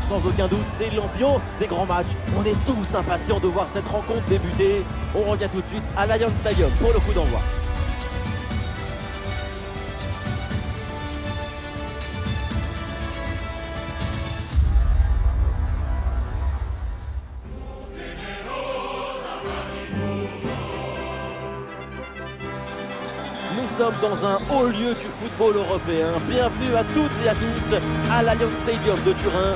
Sans aucun doute, c'est l'ambiance des grands matchs. On est tous impatients de voir cette rencontre débuter. On revient tout de suite à l'Allianz Stadium pour le coup d'envoi. Nous sommes dans un haut lieu du football européen. Bienvenue à toutes et à tous à l'Allianz Stadium de Turin.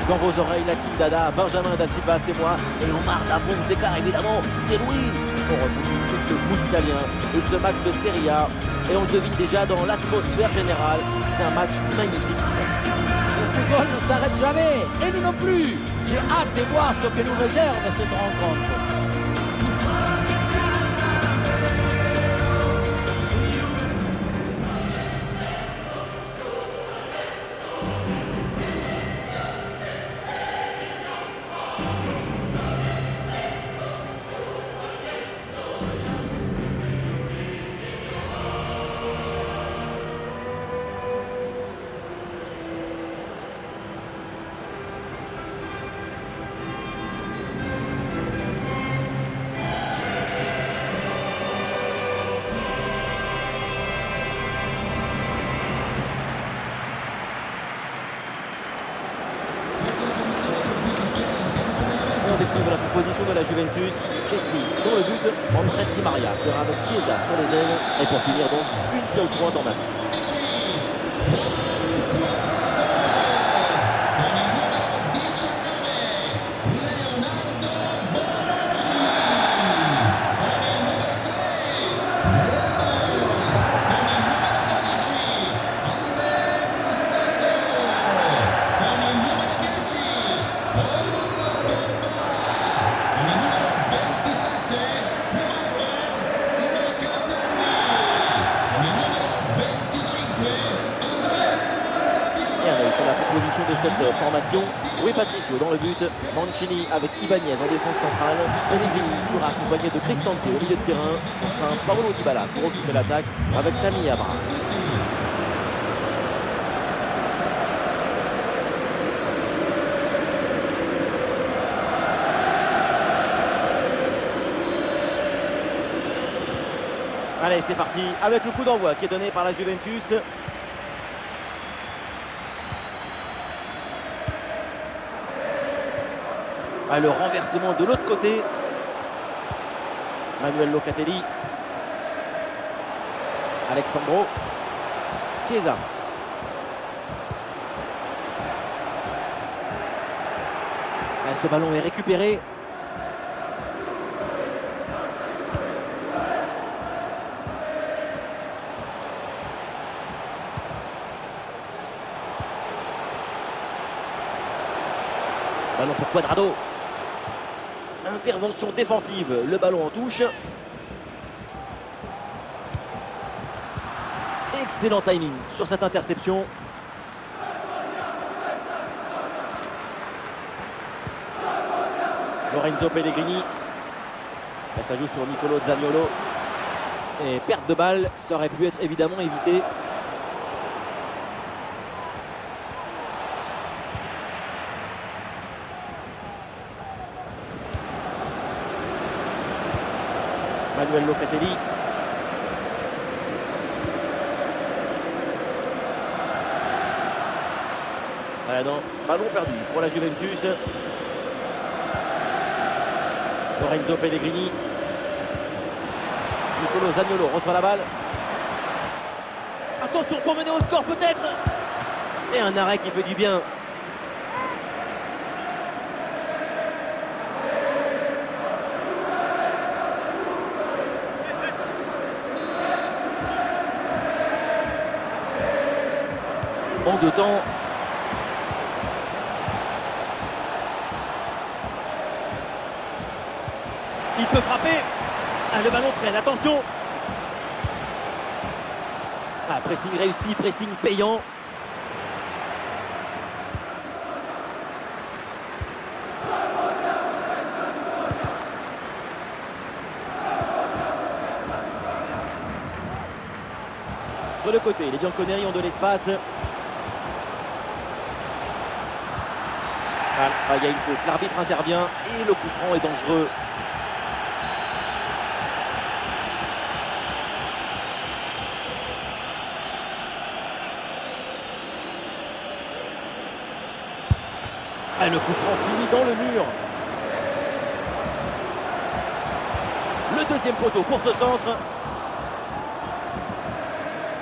Dans vos oreilles, la team Dada, Benjamin Da Silva, c'est moi. Et Omar Da Fonseca, évidemment, c'est Louis. On retrouve tout de suite le foot italien et ce match de Serie A. Et on le devine déjà dans l'atmosphère générale. C'est un match magnifique. Le football ne s'arrête jamais. Et nous non plus. J'ai hâte de voir ce que nous réserve cette rencontre. On découvre la proposition de la Juventus. Chesney dans le but. André Di Maria sera avec Chiesa sur les ailes. Et pour finir donc, une seule pointe en attaque. Sur la proposition de cette formation, Rui Patricio dans le but, Mancini avec Ibanez en défense centrale, Pellegrini sera accompagné de Cristante au milieu de terrain, enfin Paulo Dybala pour occuper l'attaque avec Tammy Abraham. Allez, c'est parti avec le coup d'envoi qui est donné par la Juventus. Le renversement de l'autre côté. Manuel Locatelli. Alexandro. Chiesa. Ce ballon est récupéré. Ballon pour Cuadrado. Intervention défensive, le ballon en touche. Excellent timing sur cette interception. Lorenzo Pellegrini. Là, ça joue sur Nicolo Zaniolo. Et perte de balle, ça aurait pu être évidemment évité. Manuel Locatelli. Non, ballon perdu pour la Juventus. Lorenzo Pellegrini. Nicolo Zaniolo reçoit la balle. Attention pour mener au score peut-être. Et un arrêt qui fait du bien. En deux temps. Il peut frapper. Le ballon traîne, attention. Pressing réussi, pressing payant. sur le côté. Les Bianconeri ont de l'espace. Ah, il y a une faute. L'arbitre intervient et le coup franc est dangereux. Ah, le coup franc finit dans le mur. Le deuxième poteau pour ce centre.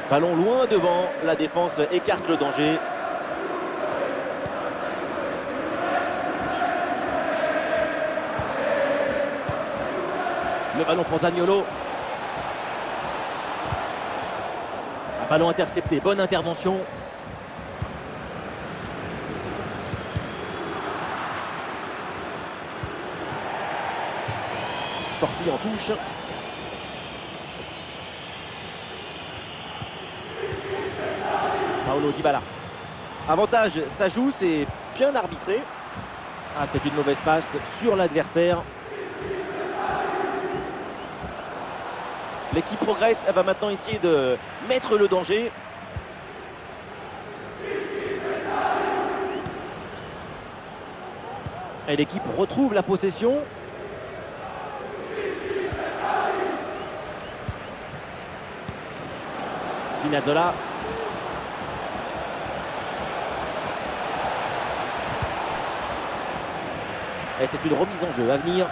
Ballon loin devant. La défense écarte le danger. Le ballon pour Zaniolo. Un ballon intercepté. Bonne intervention. Sortie en touche. Paulo Dybala. Avantage, ça joue, c'est bien arbitré. Ah, c'est une mauvaise passe sur l'adversaire. L'équipe progresse, elle va maintenant essayer de mettre le danger. Et l'équipe retrouve la possession. Spinazzola. Et c'est une remise en jeu à venir.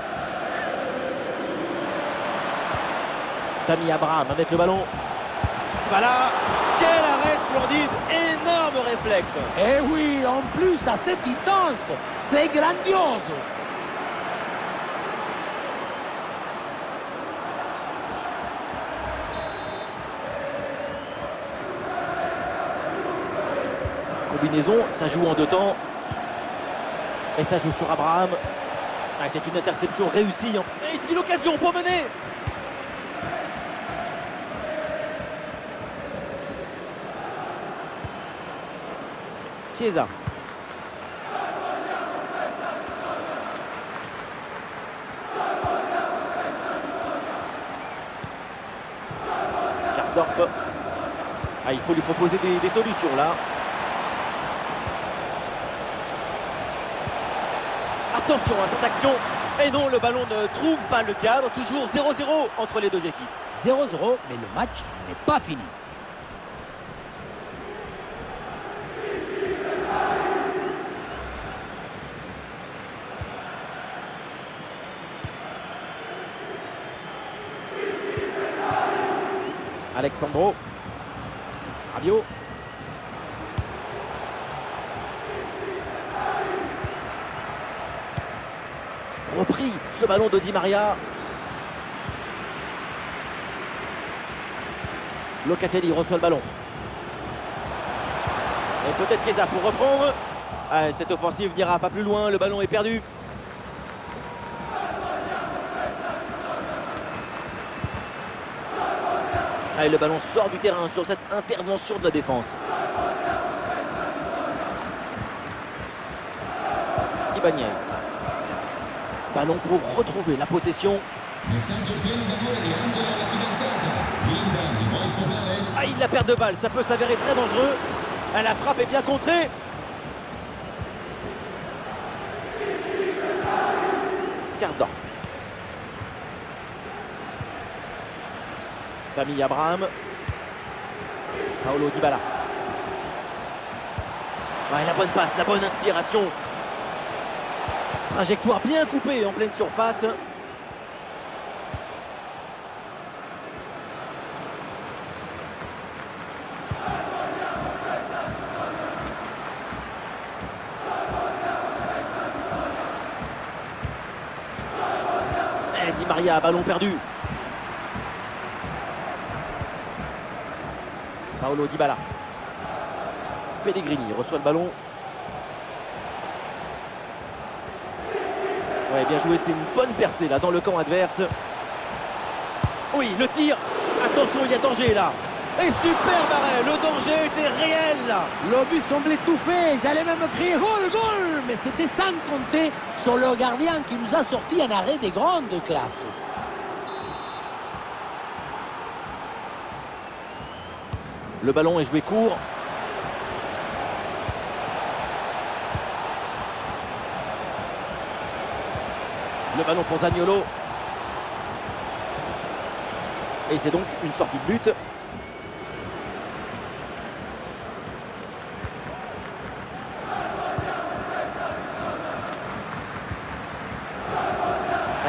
Tammy Abraham avec le ballon. Dybala. Quel arrêt splendide. Énorme réflexe. Et oui, en plus à cette distance, c'est grandiose. Combinaison, ça joue en deux temps. Et ça joue sur Abraham. Ah, c'est une interception réussie. Et ici l'occasion pour mener. Chiesa. Karsdorp. Ah, il faut lui proposer des solutions là. Attention à cette action. Et non, le ballon ne trouve pas le cadre. Toujours 0-0 entre les deux équipes. 0-0, mais le match n'est pas fini. Alexandro. Rabiot. Repris ce ballon de Di Maria. Locatelli reçoit le ballon. Et peut-être Chiesa pour reprendre. Ah, cette offensive n'ira pas plus loin. Le ballon est perdu. Ah, et le ballon sort du terrain sur cette intervention de la défense. Ibanez. Ballon pour retrouver la possession. Ah, il la perd de balle, ça peut s'avérer très dangereux. Ah, la frappe est bien contrée. Karsdorp. Tammy Abraham. Paulo Dybala. Ouais, la bonne passe, la bonne inspiration. Trajectoire bien coupée en pleine surface. Et Di Maria, ballon perdu. Paulo Dybala. Pellegrini reçoit le ballon. Ouais, bien joué, c'est une bonne percée là dans le camp adverse. Oui, le tir. Attention, il y a danger là. Et super arrêt, le danger était réel là. Le but semblait tout fait, j'allais même crier goal, goal, mais c'était sans compter sur le gardien qui nous a sorti un arrêt des grandes classes. Le ballon est joué court. Le ballon pour Zaniolo. Et c'est donc une sortie de but.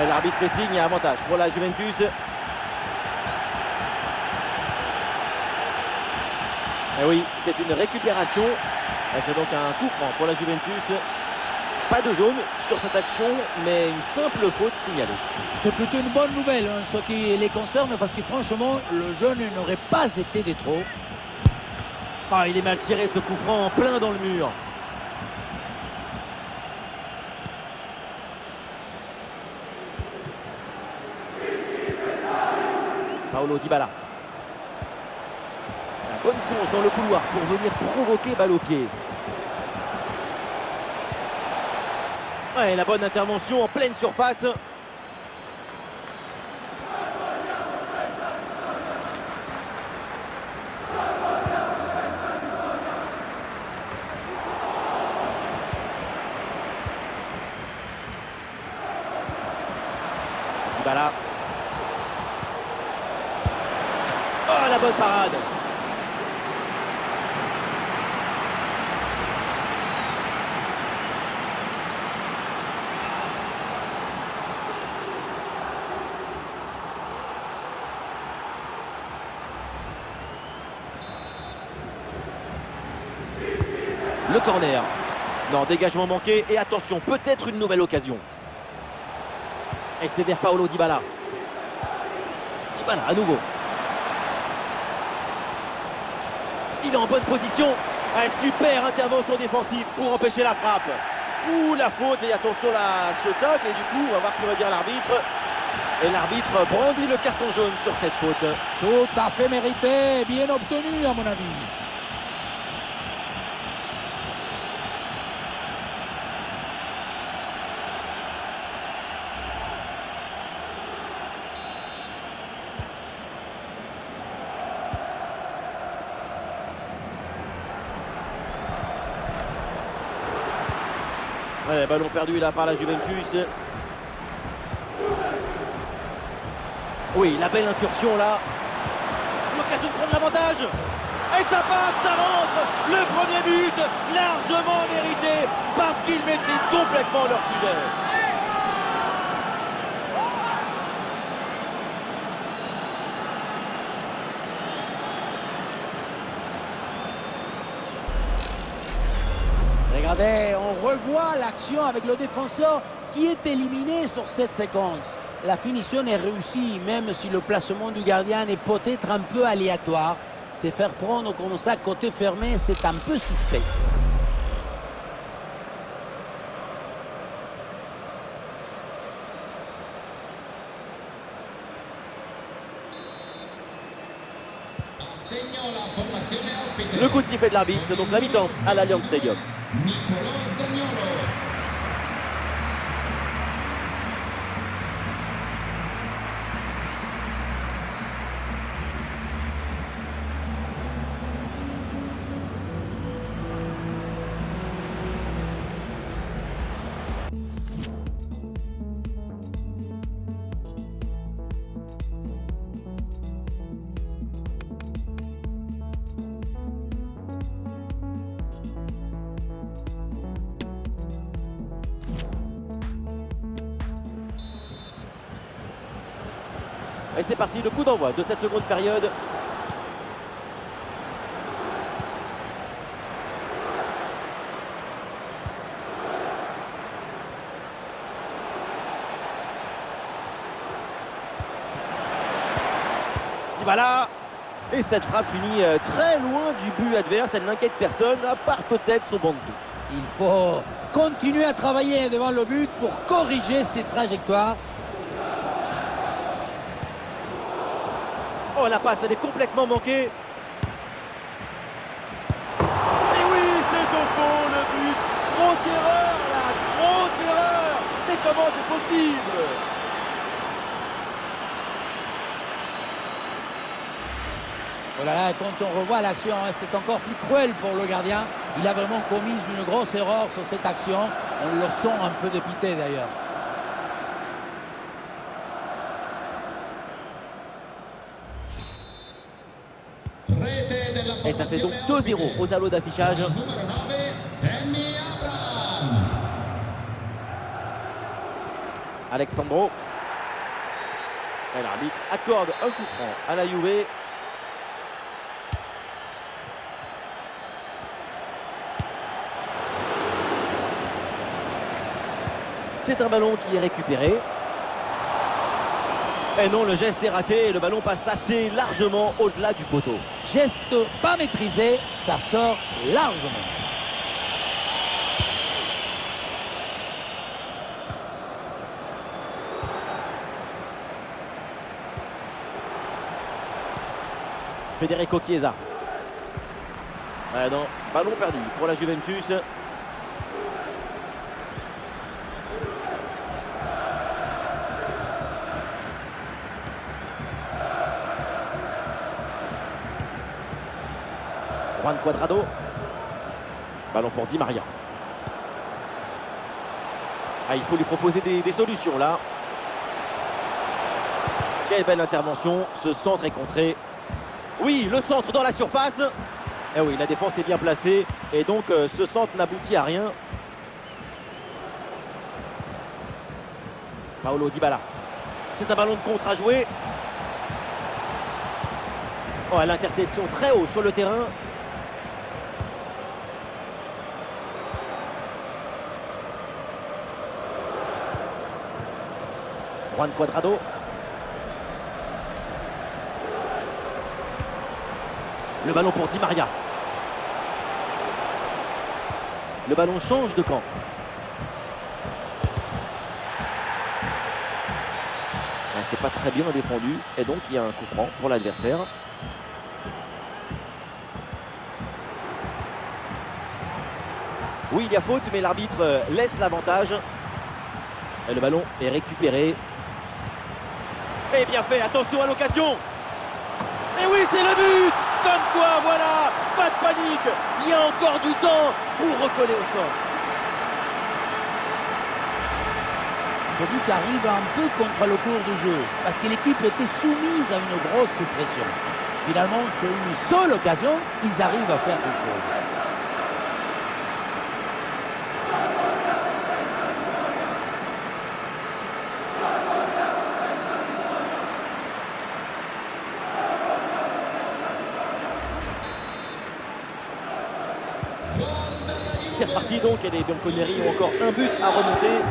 L'arbitre fait signe et avantage pour la Juventus. Et oui, c'est une récupération. Et c'est donc un coup franc pour la Juventus. Pas de jaune sur cette action, mais une simple faute signalée. C'est plutôt une bonne nouvelle, hein, ce qui les concerne, parce que franchement, le jaune n'aurait pas été de trop. Ah, il est mal tiré ce coup franc en plein dans le mur. Paulo Dybala. La bonne course dans le couloir pour venir provoquer balle au pied. Ouais, la bonne intervention en pleine surface. Dybala. Oh, la bonne parade. Le corner. Non, dégagement manqué. Et attention, peut-être une nouvelle occasion. Et c'est vers Paulo Dybala. Dybala à nouveau. Il est en bonne position. Un super intervention défensive pour empêcher la frappe. Ouh, la faute. Et attention là, ce tacle. Et du coup, on va voir ce que va dire l'arbitre. Et l'arbitre brandit le carton jaune sur cette faute. Tout à fait mérité. Bien obtenu, à mon avis. Ouais, ballon perdu là par la Juventus. Oui, la belle incursion là. L'occasion de prendre l'avantage. Et ça passe, ça rentre. Le premier but, largement mérité, parce qu'ils maîtrisent complètement leur sujet. Regardez, on revoit l'action avec le défenseur qui est éliminé sur cette séquence. La finition est réussie, même si le placement du gardien est peut-être un peu aléatoire. Se faire prendre comme ça côté fermé, c'est un peu suspect. Le coup de sifflet de l'arbitre, c'est donc la mi-temps à l'Allianz Stadium. Et c'est parti, le coup d'envoi de cette seconde période. Dybala. Et cette frappe finit très loin du but adverse. Elle n'inquiète personne, à part peut-être son banc de touche. Il faut continuer à travailler devant le but pour corriger ses trajectoires. Oh, la passe, elle est complètement manquée. Et oui, c'est au fond le but. Grosse erreur, là, grosse erreur. Mais comment c'est possible? Oh là là, quand on revoit l'action, hein, c'est encore plus cruel pour le gardien. Il a vraiment commis une grosse erreur sur cette action. On le sent un peu dépité d'ailleurs. Et ça fait donc 2-0 au tableau d'affichage. Alexandro. Et l'arbitre accorde un coup franc à la Juve. C'est un ballon qui est récupéré. Et non, le geste est raté et le ballon passe assez largement au-delà du poteau. Geste pas maîtrisé, ça sort largement. Federico Chiesa. Ah non, ballon perdu pour la Juventus. Juan Cuadrado. Ballon pour Di Maria. Ah, il faut lui proposer des solutions là. Quelle belle intervention. Ce centre est contré. Oui, le centre dans la surface. Eh oui, la défense est bien placée. Et donc, ce centre n'aboutit à rien. Paulo Dybala. C'est un ballon de contre à jouer. Oh, l'interception très haut sur le terrain. Juan Cuadrado. Le ballon pour Di Maria. Le ballon change de camp. C'est pas très bien défendu. Et donc il y a un coup franc pour l'adversaire. Oui, il y a faute, mais l'arbitre laisse l'avantage. Et le ballon est récupéré. Et bien fait, attention à l'occasion. Et oui, c'est le but. Comme quoi, voilà, pas de panique. Il y a encore du temps pour recoller au score. Ce but arrive un peu contre le cours du jeu, parce que l'équipe était soumise à une grosse pression. Finalement, c'est une seule occasion, ils arrivent à faire des choses. C'est reparti donc et les Bianconeri ont encore un but à remonter.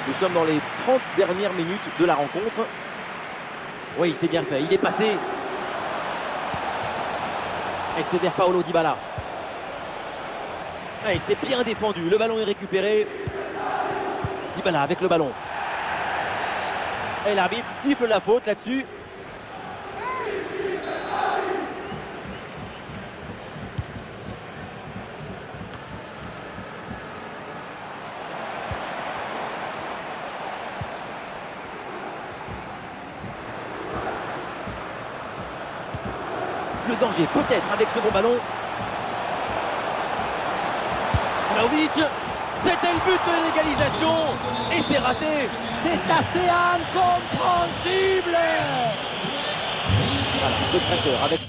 Nous sommes dans les 30 dernières minutes de la rencontre. Oui, c'est bien fait, il est passé. Et c'est vers Paulo Dybala. Et c'est bien défendu, le ballon est récupéré. Dybala avec le ballon. Et l'arbitre siffle la faute là-dessus. Le danger peut-être avec ce bon ballon. Vlahovic, c'était le but de l'égalisation et c'est raté. C'est assez incompréhensible. Voilà, un peu de fraîcheur avec.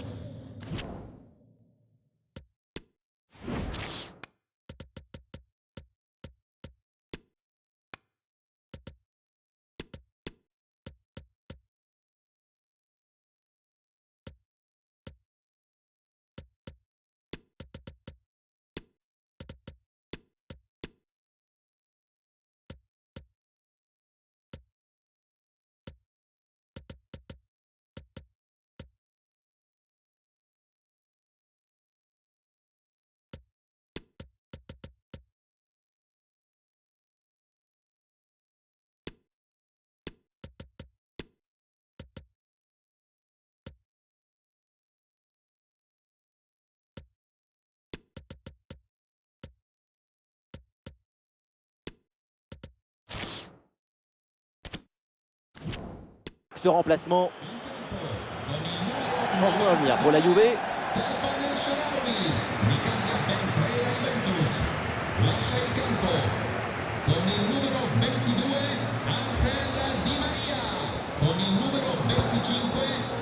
Ce remplacement Changement à venir pour la Juve. Stefan El Shaarawy mi cambia ben Pereira Juventus. Lascia il campo con il numero 22 Ángel Di María, con il numero 25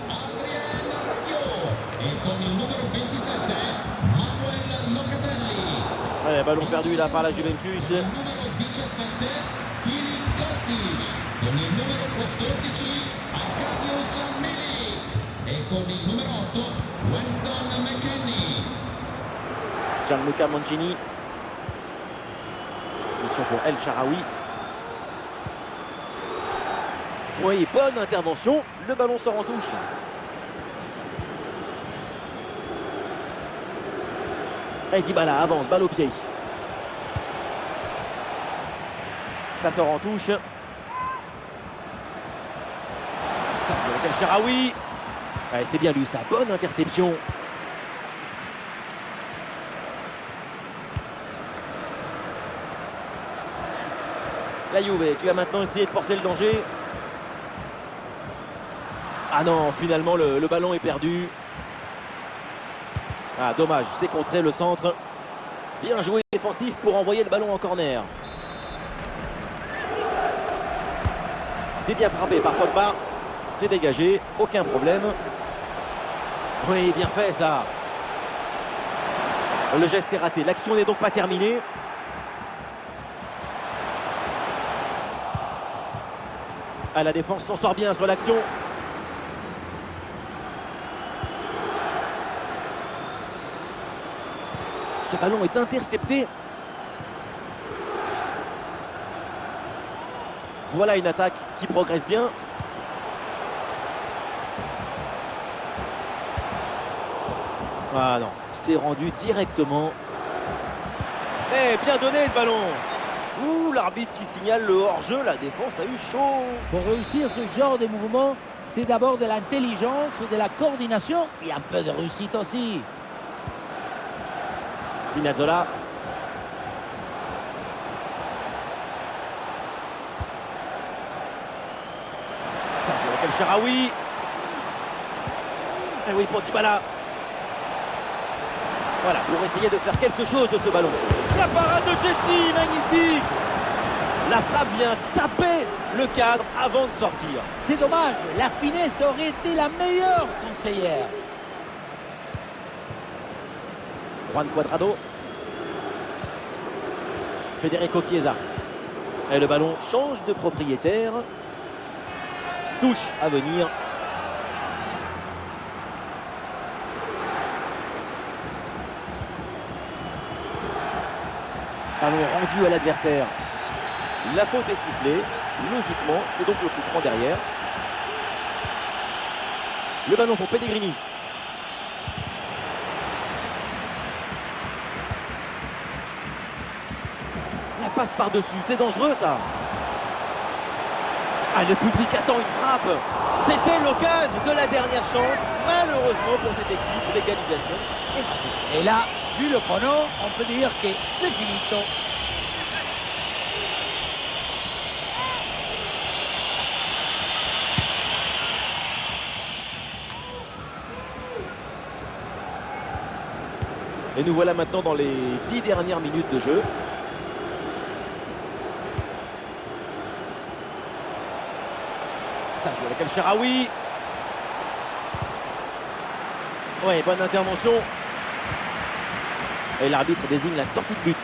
Adrien Rabiot e con il numero 27 Manuel Locatelli. Ouais, ballon perdu là par la Juventus. Con il numero 17 Filip Kostic, con il numero 14 Arkadiusz Milik e con il numero 8 Winston McKennie. Gianluca Mancini. Transmission pour El Shaarawy. Oui, bonne intervention. Le ballon sort en touche. Et Dybala avance, balle au pied. Ça sort en touche. Ça joue avec El Shaarawy. Ouais, c'est bien lui, sa bonne interception. La Juve qui va maintenant essayer de porter le danger. Ah non, finalement le ballon est perdu. Ah dommage, c'est contré le centre. Bien joué défensif pour envoyer le ballon en corner. C'est bien frappé par Pogba. C'est dégagé, aucun problème. Oui, bien fait ça. Le geste est raté, l'action n'est donc pas terminée. Ah, la défense s'en sort bien sur l'action. Ce ballon est intercepté. Voilà une attaque qui progresse bien. Ah non, c'est rendu directement. Eh, bien donné ce ballon. Ouh, l'arbitre qui signale le hors-jeu, la défense a eu chaud. Pour réussir ce genre de mouvement, c'est d'abord de l'intelligence, de la coordination et un peu de réussite aussi. Spinazzola. Ça joue avec El Shaarawy. Et oui, pour Dybala. Voilà, pour essayer de faire quelque chose de ce ballon. La parade de Chesney, magnifique. La frappe vient taper le cadre avant de sortir. C'est dommage, la finesse aurait été la meilleure conseillère. Juan Cuadrado. Federico Chiesa. Et le ballon change de propriétaire. Touche à venir. Ballon rendu à l'adversaire. La faute est sifflée. Logiquement, c'est donc le coup franc derrière. Le ballon pour Pellegrini. La passe par-dessus, c'est dangereux ça. Ah, le public attend une frappe. C'était l'occasion de la dernière chance. Malheureusement pour cette équipe, l'égalisation est ratée. Et là, vu le chrono, on peut dire que c'est finito. Et nous voilà maintenant dans les 10 dernières minutes de jeu. Ça joue avec El Shaarawy. Ouais, bonne intervention. Et l'arbitre désigne la sortie de but.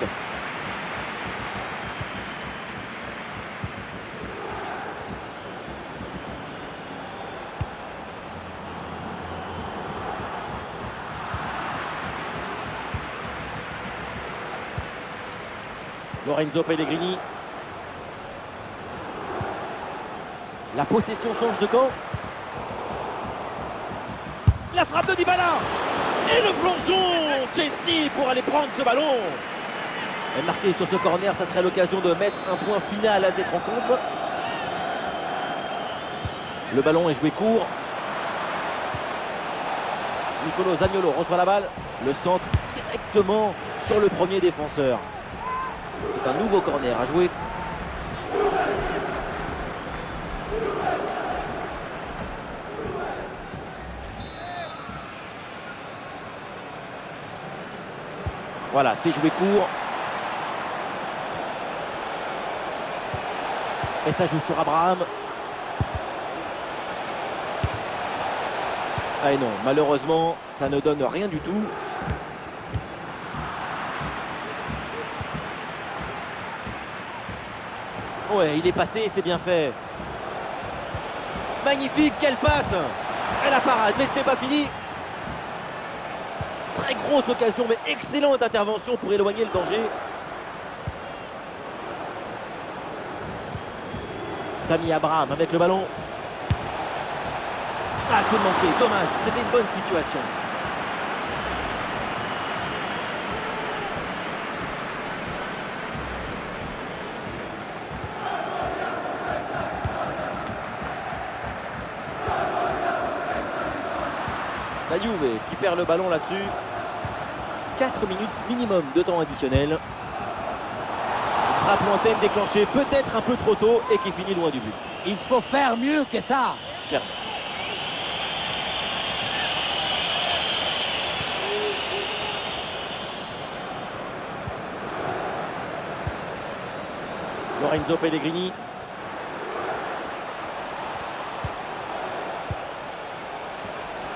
Lorenzo Pellegrini. La possession change de camp. La frappe de Dybala. Et le plongeon. Chesney pour aller prendre ce ballon. Et marqué sur ce corner, ça serait l'occasion de mettre un point final à cette rencontre. Le ballon est joué court. Nicolo Zaniolo reçoit la balle. Le centre directement sur le premier défenseur. C'est un nouveau corner à jouer. Voilà, c'est joué court. Et ça joue sur Abraham. Ah et non, malheureusement, ça ne donne rien du tout. Ouais, il est passé, c'est bien fait. Magnifique, quelle passe! Et la parade, mais ce n'est pas fini. Très grosse occasion, mais excellente intervention pour éloigner le danger. Tammy Abraham avec le ballon. Ah, c'est manqué, dommage, c'était une bonne situation. La Juve qui perd le ballon là-dessus. 4 minutes minimum de temps additionnel. Frappe lointaine déclenchée peut-être un peu trop tôt et qui finit loin du but. Il faut faire mieux que ça. Clairement. Lorenzo Pellegrini.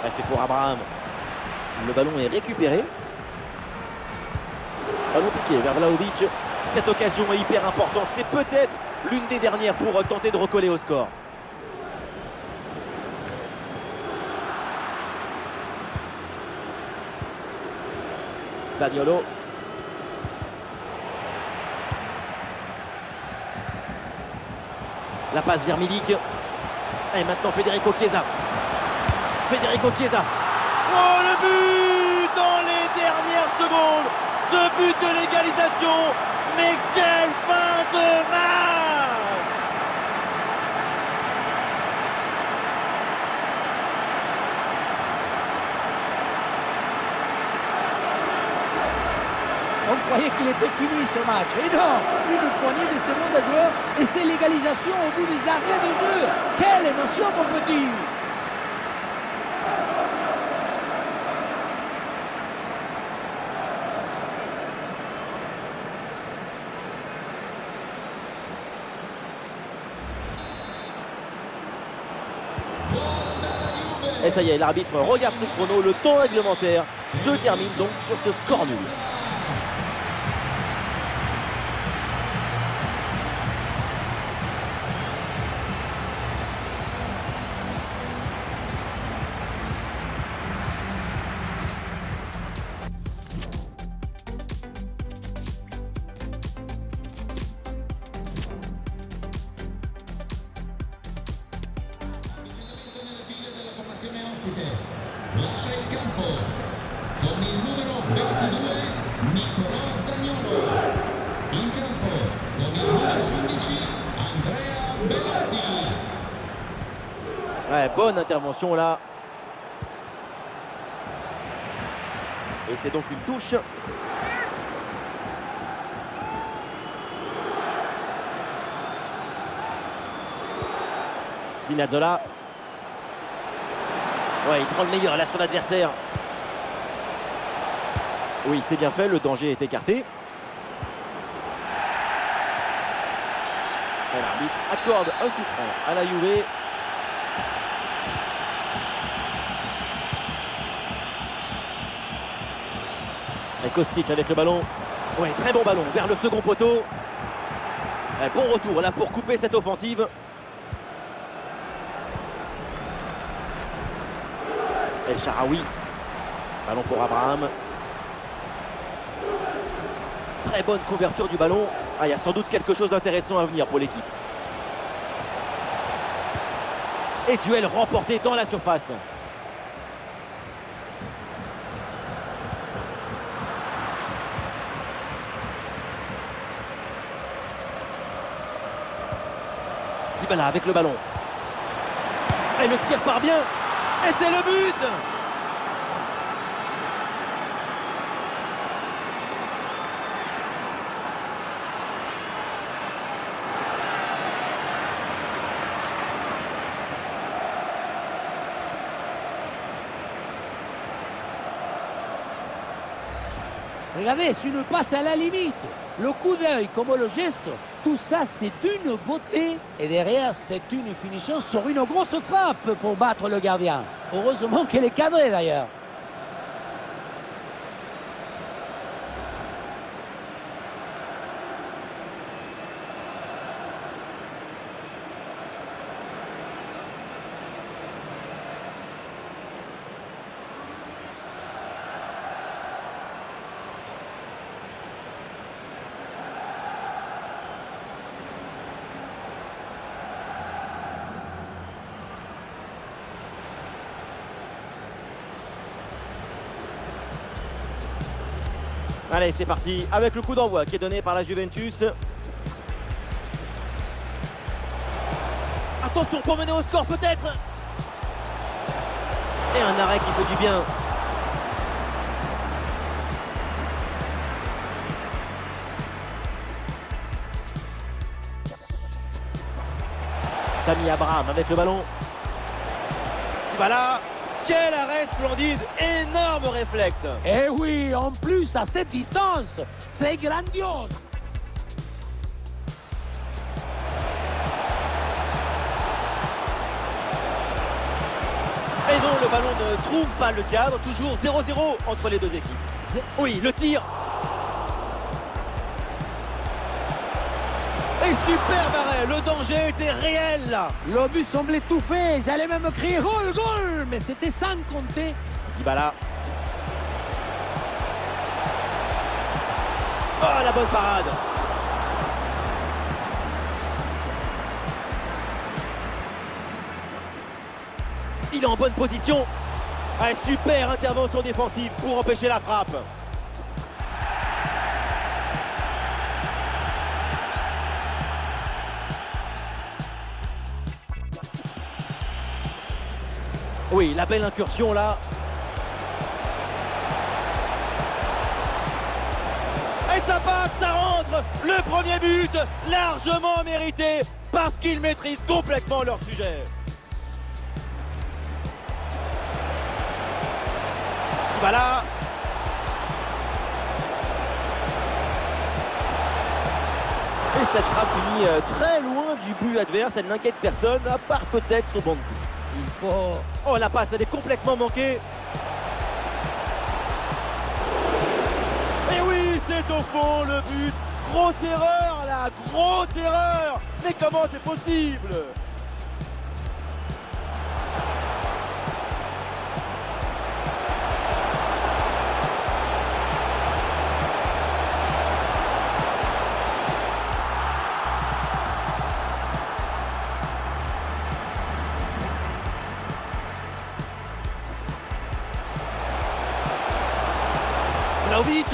Ah, c'est pour Abraham. Le ballon est récupéré. Ballon piqué vers Vlahovic. Cette occasion est hyper importante. C'est peut-être l'une des dernières pour tenter de recoller au score. Zaniolo. La passe vers Milik. Et maintenant Federico Chiesa. Federico Chiesa. Oh, le but dans les dernières secondes. Ce but de l'égalisation. Mais quelle fin de match! On croyait qu'il était fini ce match. Et non, une poignée de secondes à jouer et c'est l'égalisation au bout des arrêts de jeu. Quelle émotion, mon petit! Et ça y est, l'arbitre regarde son chrono. Le temps réglementaire se termine donc sur ce score nul. Lascia il campo con il numero 22 Nicolò Zaniolo. In campo con il numero 11 Andrea Belotti. Ouais, bonne intervention là. Et c'est donc une touche. Spinazzola. Ouais, il prend le meilleur là, son adversaire. Oui, c'est bien fait, le danger est écarté. Et l'arbitre accorde un coup franc à la Juve. Et Kostic avec le ballon. Ouais, très bon ballon vers le second poteau. Un bon retour là pour couper cette offensive. El Shaarawy. Ballon pour Abraham. Très bonne couverture du ballon. Ah, il y a sans doute quelque chose d'intéressant à venir pour l'équipe. Et duel remporté dans la surface. Dybala avec le ballon. Et le tir part bien. Et c'est le but! Regardez, c'est une passe à la limite. Le coup d'œil comme le geste, tout ça c'est d'une beauté. Et derrière, c'est une finition sur une grosse frappe pour battre le gardien. Heureusement qu'elle est cadrée d'ailleurs. Allez, c'est parti avec le coup d'envoi qui est donné par la Juventus. Attention pour mener au score peut-être. Et un arrêt qui fait du bien. Tammy Abraham avec le ballon. Dybala. Quel arrêt splendide, énorme réflexe. Eh oui, en plus à cette distance, c'est grandiose. Et non, le ballon ne trouve pas le cadre, toujours 0-0 entre les deux équipes. Oui, le tir. Et super arrêt, le danger était réel là. Le but semblait tout fait, j'allais même crier goal, goal, mais c'était sans compter. Dybala. Oh, la bonne parade. Il est en bonne position. Ah, super intervention défensive pour empêcher la frappe. Oui, la belle incursion là. Et ça passe, ça rentre. Le premier but, largement mérité, parce qu'ils maîtrisent complètement leur sujet. Dybala. Et cette frappe finit très loin du but adverse. Elle n'inquiète personne, à part peut-être son banc de touche. Il faut... Oh, la passe, elle est complètement manquée. Et oui, c'est au fond le but. Grosse erreur, là, grosse erreur. Mais comment c'est possible? Vlahovic.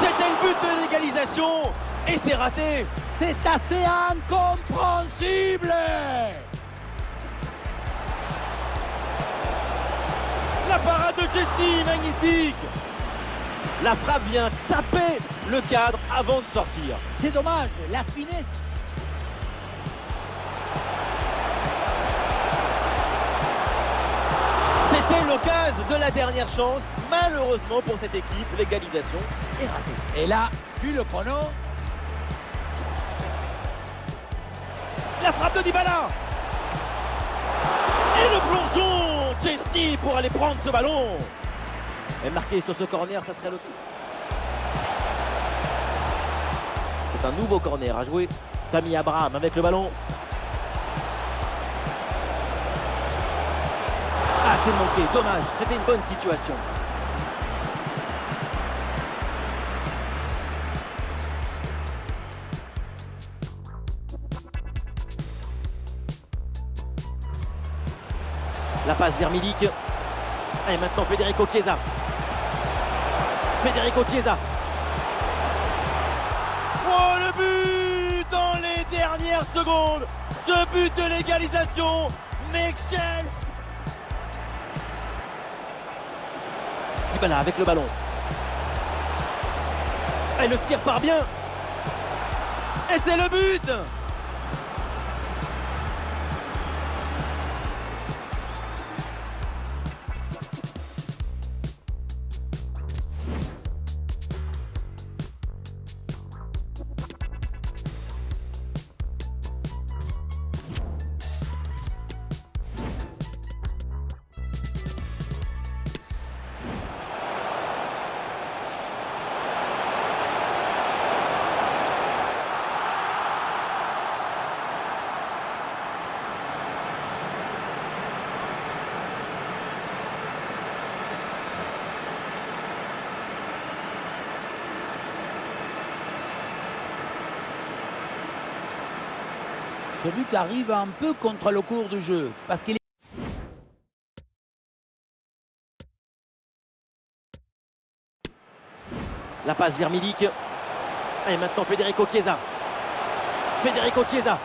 C'était le but de l'égalisation et c'est raté. C'est assez incompréhensible. La parade de Chesney, magnifique. La frappe vient taper le cadre avant de sortir. C'est dommage, la finesse. C'était l'occasion de la dernière chance. Malheureusement pour cette équipe, l'égalisation est ratée. Et là, vu le chrono, la frappe de Dybala. Et le plongeon, Chesney pour aller prendre ce ballon. Et marqué sur ce corner, ça serait le tour. C'est un nouveau corner à jouer. Tammy Abraham avec le ballon. Ah, c'est manqué, dommage, c'était une bonne situation. La passe vers Milik. Et maintenant Federico Chiesa. Federico Chiesa. Oh, le but dans les dernières secondes. Ce but de l'égalisation. Mais quel... Dybala avec le ballon. Et le tir part bien. Et c'est le but. Ce but arrive un peu contre le cours du jeu, parce qu'il est... La passe vers Milik. Et maintenant Federico Chiesa. Federico Chiesa.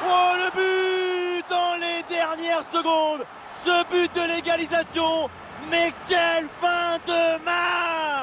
Oh, le but dans les dernières secondes. Ce but de l'égalisation. Mais quelle fin de match!